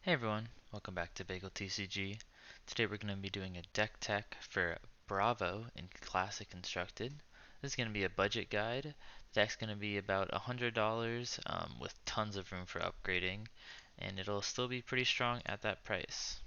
Hey everyone, welcome back to bageltcg. Today we're going to be doing a deck tech for Bravo in Classic Constructed. This is going to be a budget guide. The deck's going to be about $100 with tons of room for upgrading, and it'll still be pretty strong at that price.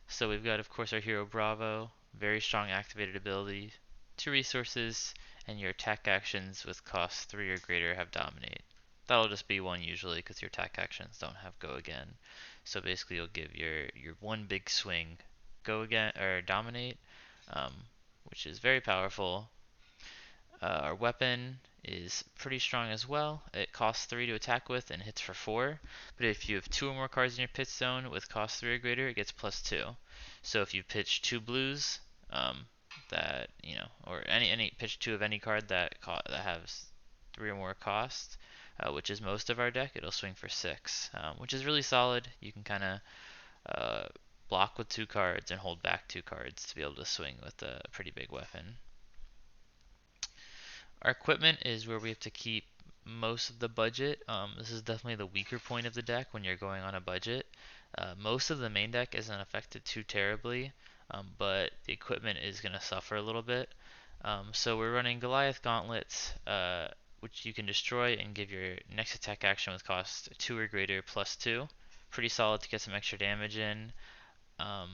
So we've got, of course, our hero Bravo, very strong activated ability, 2 resources, and your attack actions with cost 3 or greater have dominate. That'll just be 1 usually because your attack actions don't have go again. So basically you'll give your one big swing go again or dominate, um, which is very powerful. Our weapon is pretty strong as well. It costs 3 to attack with and hits for 4. But if you have 2 or more cards in your pitch zone with cost 3 or greater, it gets plus 2. So if you pitch 2 blues, that or any pitch 2 of any card that has 3 or more cost, which is most of our deck, it'll swing for 6, which is really solid. You can kind of block with 2 cards and hold back 2 cards to be able to swing with a pretty big weapon. Our equipment is where we have to keep most of the budget. This is definitely the weaker point of the deck when you're going on a budget. Most of the main deck isn't affected too terribly, but the equipment is going to suffer a little bit. So we're running Goliath Gauntlets, which you can destroy and give your next attack action with cost 2 or greater plus 2. Pretty solid to get some extra damage in. Um,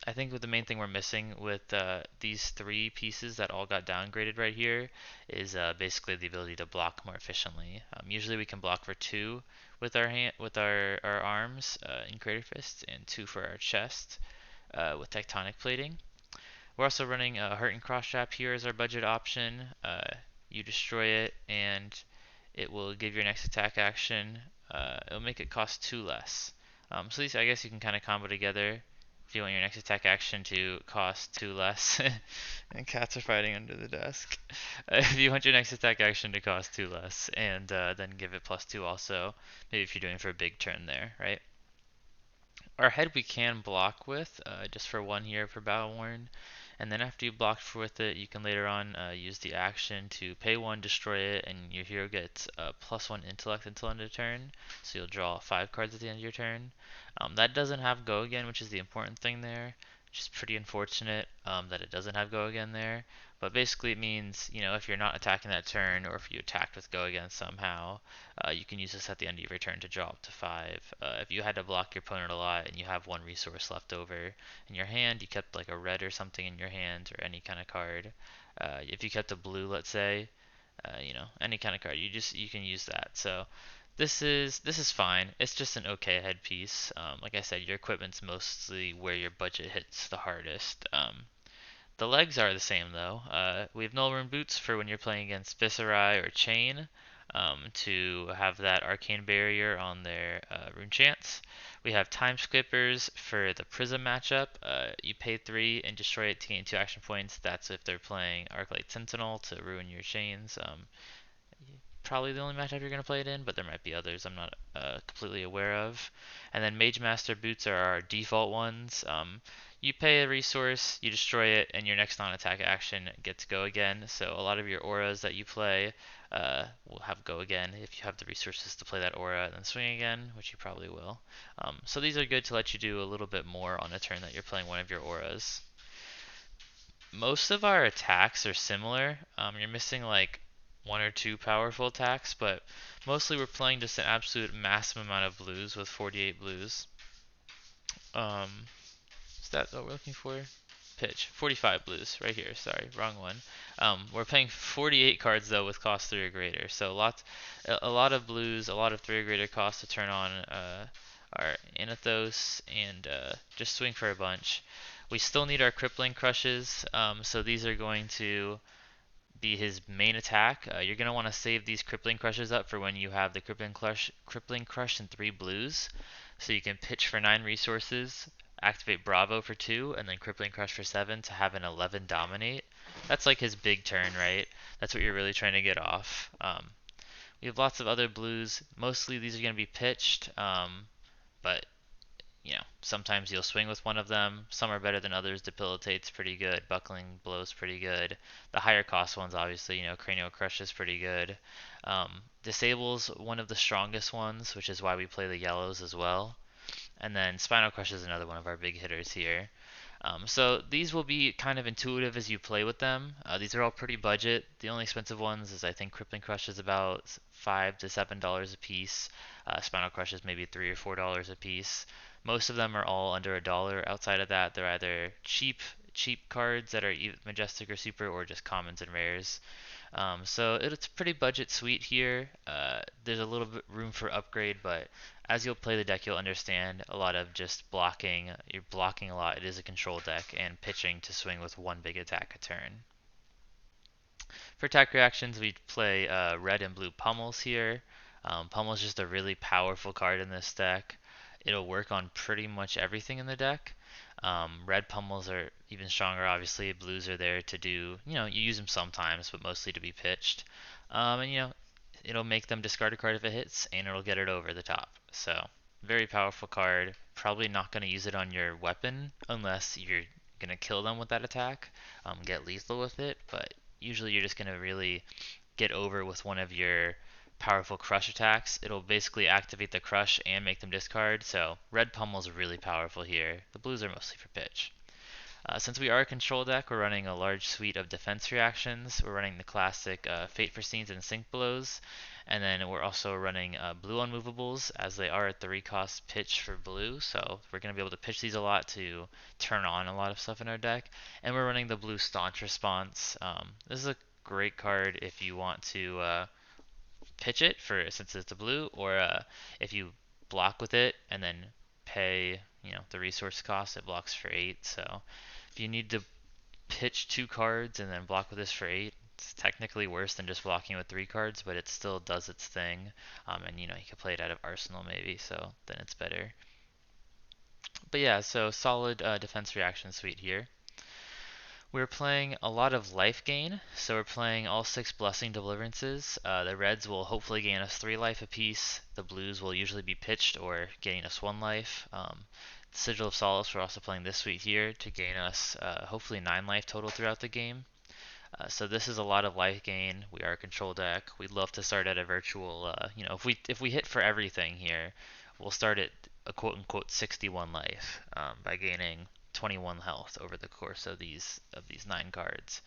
I think the main thing we're missing with these 3 pieces that all got downgraded right here is basically the ability to block more efficiently. Usually we can block for 2 with our arms in Crater Fist and 2 for our chest with Tectonic Plating. We're also running a Hurt and Cross Trap here as our budget option. You destroy it and it will give your next attack action. It'll make it cost 2 less. So these I guess you can kind of combo together if you want your next attack action to cost 2 less. And cats are fighting under the desk. If you want your next attack action to cost 2 less and then give it plus 2 also, maybe if you're doing for a big turn there, right? Our head we can block with, just for 1 here for Battle Worn. And then after you blocked with it, you can later on use the action to pay 1, destroy it, and your hero gets +1 intellect until end of turn. So you'll draw 5 cards at the end of your turn. That doesn't have go again, which is the important thing there. Which is pretty unfortunate that it doesn't have go again there. But basically it means, if you're not attacking that turn, or if you attacked with go again somehow, you can use this at the end of your turn to draw up to 5. If you had to block your opponent a lot and you have 1 resource left over in your hand, you kept like a red or something in your hand or any kind of card. If you kept a blue, let's say, any kind of card, you can use that. So this is fine. It's just an okay headpiece. Like I said, your equipment's mostly where your budget hits the hardest. The legs are the same though. We have Null Rune Boots for when you're playing against Viserai or Chain, to have that Arcane Barrier on their Rune Chance. We have Time Skippers for the Prism matchup. You pay 3 and destroy it to gain 2 action points. That's if they're playing Arclight Sentinel to ruin your chains. Probably the only matchup you're going to play it in, but there might be others I'm not completely aware of. And then Mage Master Boots are our default ones. You pay a resource, you destroy it, and your next non-attack action gets go again. So a lot of your auras that you play will have go again if you have the resources to play that aura and then swing again, which you probably will. So these are good to let you do a little bit more on a turn that you're playing one of your auras. Most of our attacks are similar. You're missing like 1 or 2 powerful attacks, but mostly we're playing just an absolute massive amount of blues with 48 blues. Is that what we're looking for? Pitch 45 blues right here. Sorry, wrong one. We're playing 48 cards though with cost 3 or greater, so a lot of blues, a lot of 3 or greater cost to turn on our Anathos and just swing for a bunch. We still need our Crippling Crushes, so these are going to be his main attack. You're going to want to save these Crippling Crushes up for when you have the Crippling Crush and 3 blues. So you can pitch for 9 resources, activate Bravo for 2, and then Crippling Crush for 7 to have an 11 dominate. That's like his big turn, right? That's what you're really trying to get off. We have lots of other blues. Mostly these are going to be pitched, but sometimes you'll swing with one of them. Some are better than others. Debilitate's pretty good. Buckling Blow's pretty good. The higher cost ones, obviously, Cranial Crush is pretty good. Disable's one of the strongest ones, which is why we play the yellows as well. And then Spinal Crush is another one of our big hitters here. So these will be kind of intuitive as you play with them. These are all pretty budget. The only expensive ones is I think Crippling Crush is about $5 to $7 a piece. Spinal Crush is maybe $3 or $4 a piece. Most of them are all under $1. Outside of that, they're either cheap cards that are majestic or super, or just commons and rares. So it's a pretty budget suite here. There's a little bit room for upgrade, but as you'll play the deck, you'll understand a lot of just blocking. You're blocking a lot. It is a control deck, and pitching to swing with one big attack a turn. For attack reactions, we play red and blue pummels here. Pummel's just a really powerful card in this deck. It'll work on pretty much everything in the deck. Red pummels are even stronger, obviously. Blues are there to do, you use them sometimes, but mostly to be pitched. And, it'll make them discard a card if it hits, and it'll get it over the top. So, very powerful card. Probably not going to use it on your weapon unless you're going to kill them with that attack, get lethal with it, but usually you're just going to really get over with one of your powerful crush attacks. It'll basically activate the crush and make them discard, so red pummel's really powerful here. The blues are mostly for pitch. Since we are a control deck, we're running a large suite of defense reactions. We're running the classic Fate for Scenes and Sync Blows, and then we're also running blue unmovables, as they are a 3-cost pitch for blue, so we're going to be able to pitch these a lot to turn on a lot of stuff in our deck. And we're running the blue Staunch Response. This is a great card if you want to pitch it, for since it's a blue, or if you block with it and then pay the resource cost, it blocks for 8. So if you need to pitch 2 cards and then block with this for 8, it's technically worse than just blocking with 3 cards, but it still does its thing. And you can play it out of Arsenal maybe, so then it's better. But yeah, so solid defense reaction suite here. We're playing a lot of life gain, so we're playing all 6 Blessing Deliverances. The reds will hopefully gain us 3 life apiece. The blues will usually be pitched or gaining us 1 life. Sigil of Solace, we're also playing this suite here to gain us hopefully 9 life total throughout the game. So this is a lot of life gain. We are a control deck. We'd love to start at a virtual, if we hit for everything here, we'll start at a quote unquote 61 life by gaining 21 health over the course of these 9 cards.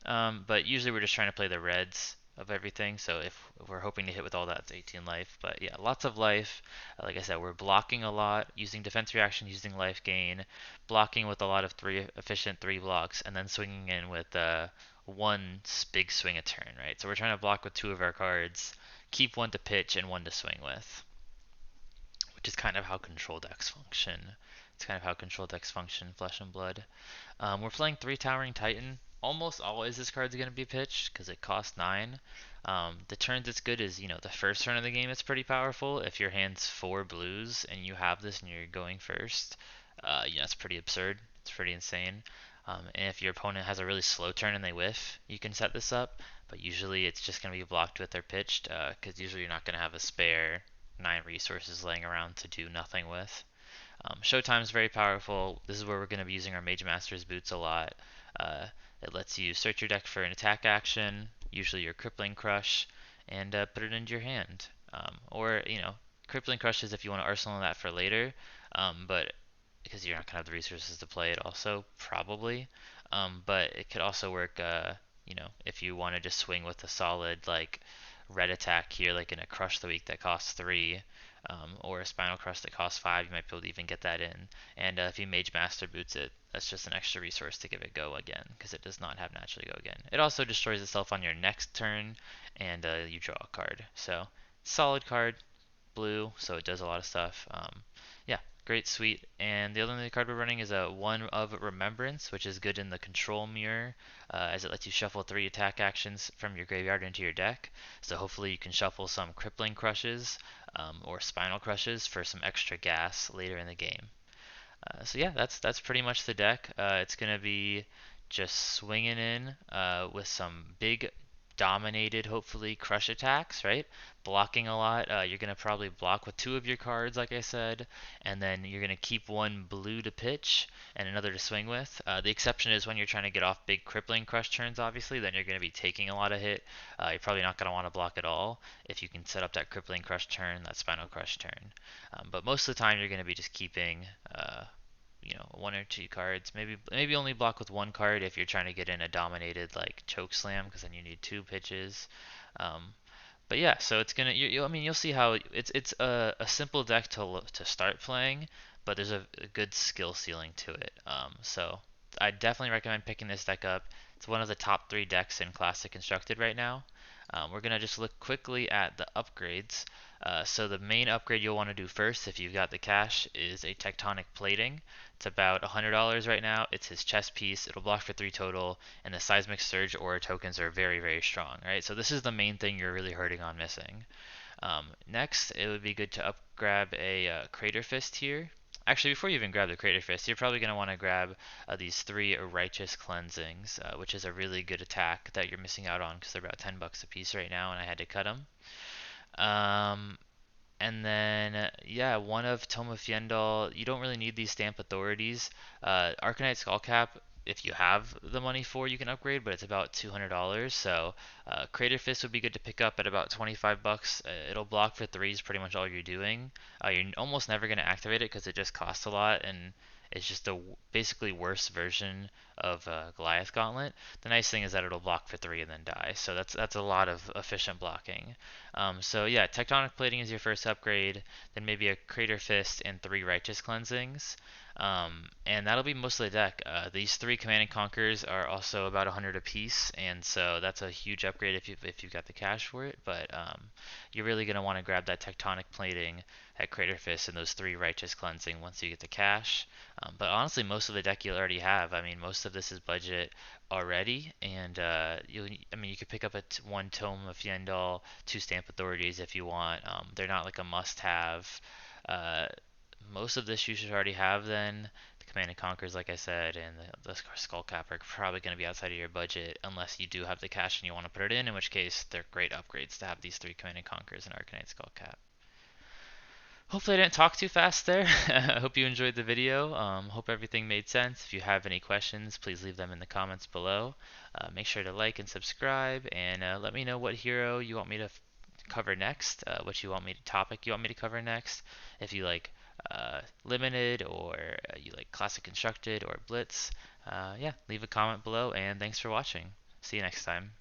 But usually we're just trying to play the reds of everything. So if we're hoping to hit with all that, it's 18 life. But yeah, lots of life. Like I said, we're blocking a lot, using defense reaction, using life gain, blocking with a lot of efficient 3 blocks, and then swinging in with one big swing a turn, right? So we're trying to block with 2 of our cards, keep 1 to pitch and 1 to swing with, which is kind of how control decks function. It's kind of how control decks function, Flesh and Blood. We're playing 3 Towering Titan. Almost always this card's going to be pitched because it costs 9. The turns it's good is, the first turn of the game it's pretty powerful. If your hand's 4 blues and you have this and you're going first, it's pretty absurd. It's pretty insane. And if your opponent has a really slow turn and they whiff, you can set this up. But usually it's just going to be blocked with or pitched because usually you're not going to have a spare 9 resources laying around to do nothing with. Showtime is very powerful. This is where we're going to be using our Mage Master's Boots a lot. It lets you search your deck for an attack action, usually your Crippling Crush, and put it into your hand. Or, Crippling Crush is if you want to arsenal that for later, but because you're not going to have the resources to play it also, probably. But it could also work, if you want to just swing with a solid, like, red attack here, like in a Crush the Week that costs 3, or a Spinal Crush that costs 5, you might be able to even get that in. And if you Mage Master Boots it, that's just an extra resource to give it go again, because it does not have naturally go again. It also destroys itself on your next turn, and you draw a card. So, solid card, blue, so it does a lot of stuff. Yeah, great suite. And the other card we're running is a One of Remembrance, which is good in the control mirror, as it lets you shuffle 3 attack actions from your graveyard into your deck. So hopefully you can shuffle some Crippling Crushes or Spinal Crushes for some extra gas later in the game. So yeah, that's pretty much the deck. It's gonna be just swinging in with some big dominated, hopefully, crush attacks, right? Blocking a lot. You're going to probably block with two of your cards, like I said, and then you're going to keep one blue to pitch and another to swing with. The exception is when you're trying to get off big crippling crush turns, obviously, then you're going to be taking a lot of hit. You're probably not going to want to block at all if you can set up that crippling crush turn, that spinal crush turn. But most of the time, you're going to be just keeping one or two cards. Maybe only block with one card if you're trying to get in a dominated like choke slam, because then you need two pitches. Um, but yeah, so it's gonna. I mean, you'll see how it's a simple deck to start playing, but there's a good skill ceiling to it. So I definitely recommend picking this deck up. It's one of the top three decks in Classic Constructed right now. We're gonna just look quickly at the upgrades. So the main upgrade you'll want to do first, if you've got the cash, is a tectonic plating. It's about $100 right now. It's his chest piece. It'll block for 3 total, and the seismic surge aura tokens are very, very strong, right? So this is the main thing you're really hurting on missing. Next, it would be good to grab a Crater Fist here. Actually, before you even grab the Crater Fist, you're probably going to want to grab these 3 Righteous Cleansings, which is a really good attack that you're missing out on because they're about 10 bucks a piece right now, and I had to cut them. Um, and then, yeah, one of Tome of Fyendal. You don't really need these stamp authorities. Arcanite Skullcap, if you have the money for, you can upgrade, but it's about $200. So, Crater Fist would be good to pick up at about 25 bucks. It'll block for threes pretty much all you're doing. You're almost never going to activate it because it just costs a lot, and it's just a basically worse version of Goliath Gauntlet. The nice thing is that it'll block for 3 and then die. So that's a lot of efficient blocking. So yeah, Tectonic Plating is your first upgrade, then maybe a Crater Fist and 3 Righteous Cleansings. And that'll be most of the deck. These 3 Command and Conquers are also about 100 apiece, and so that's a huge upgrade if you've got the cash for it. But you're really gonna want to grab that Tectonic Plating, that Crater Fist, and those 3 Righteous Cleansing once you get the cash. But honestly, most of the deck you'll already have. I mean, most of this is budget already, and you could pick up one Tome of Fyendal, 2 Stamp Authorities if you want. They're not like a must-have. Uh, Most of this you should already have then. The Command and Conquers, like I said, and the Skull Cap are probably going to be outside of your budget unless you do have the cash and you want to put it in which case they're great upgrades to have these 3 Command and Conquers and Arcanite Skull Cap. Hopefully I didn't talk too fast there. I hope you enjoyed the video. Hope everything made sense. If you have any questions, please leave them in the comments below. Make sure to like and subscribe, and let me know what hero you want me to cover next, what topic you want me to cover next. If you like limited, or you like classic constructed or blitz, yeah, leave a comment below, and thanks for watching. See you next time.